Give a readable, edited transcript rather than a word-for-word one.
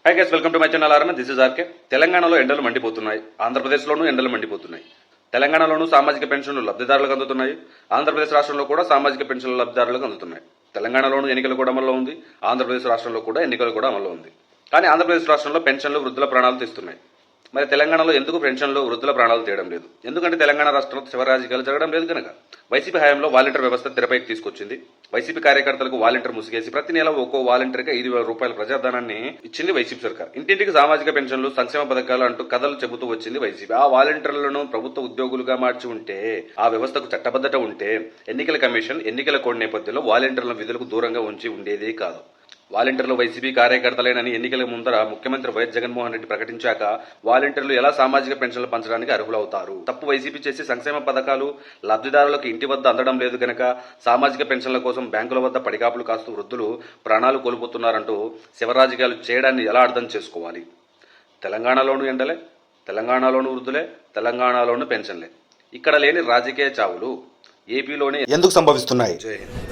High guys, welcome to my channel RN. This is RK. తెలంగాణలో ఎండలు మండిపోతున్నాయి. ఆంధ్రప్రదేశ్లోనూ ఎండలు మండిపోతున్నాయి. తెలంగాణలోనూ సామాజిక పెన్షన్లు లబ్ధిదారులకు అందుతున్నాయి. ఆంధ్రప్రదేశ్ రాష్ట్రంలో కూడా సామాజిక పెన్షన్లు లబ్ధిదారులకు అందుతున్నాయి. తెలంగాణలోనూ ఎన్నికలు కూడా అమల్లో ఉంది. ఆంధ్రప్రదేశ్ రాష్ట్రంలో కూడా ఎన్నికలు కూడా అమల్లో ఉంది. కానీ ఆంధ్రప్రదేశ్ రాష్ట్రంలో పెన్షన్లు వృద్ధుల ప్రాణాలు తీస్తున్నాయి. మరి తెలంగాణలో ఎందుకు పెన్షన్లు వృద్ధుల ప్రాణాలు తీయడం లేదు? ఎందుకంటే తెలంగాణ రాష్ట్రంలో శివ రాజకీయాలు జరగడం లేదు కనుక. వైసీపీ హయాంలో వాలంటీర్ వ్యవస్థ తెరపైకి తీసుకొచ్చింది. వైసీపీ కార్యకర్తలకు వాలంటీర్ ముసిగేసి ప్రతి నెల ఒక్కో వాలంటీర్గా 5,000 రూపాయల ప్రజాధనాన్ని ఇచ్చింది వైసీపీ సర్కార్. ఇంటింటికి సామాజిక పెన్షన్లు, సంక్షేమ పథకాలు అంటూ కథలు చెబుతూ వచ్చింది వైసీపీ. ఆ వాలంటీర్లను ప్రభుత్వ ఉద్యోగులుగా మార్చి ఉంటే, ఆ వ్యవస్థకు చట్టబద్ధత ఉంటే, ఎన్నికల కమిషన్ ఎన్నికల కోడ్ నేపథ్యంలో వాలంటీర్ల విధులకు దూరంగా ఉంచి ఉండేదే కాదు. వాలంటీర్లు వైసీపీ కార్యకర్తలేనని ఎన్నికల ముందర ముఖ్యమంత్రి వైఎస్ జగన్మోహన్ రెడ్డి ప్రకటించాక వాలంటీర్లు ఎలా సామాజిక పెన్షన్లు పంచడానికి అర్హులవుతారు? తప్పు వైసీపీ చేసి సంక్షేమ పథకాలు లబ్ధిదారులకు ఇంటి వద్ద అందడం లేదు గనక సామాజిక పెన్షన్ల కోసం బ్యాంకుల వద్ద పడిగాపులు కాస్తూ వృద్ధులు ప్రాణాలు కోల్పోతున్నారంటూ శివరాజకీయాలు చేయడాన్ని ఎలా అర్థం చేసుకోవాలి? తెలంగాణలోనూ ఎండలే, తెలంగాణలోనూ వృద్ధులే, తెలంగాణలోనూ పెన్షన్లే. ఇక్కడ లేని రాజకీయ చావులు ఏపీలోనే ఎందుకు సంభవిస్తున్నాయి? జై హింద్.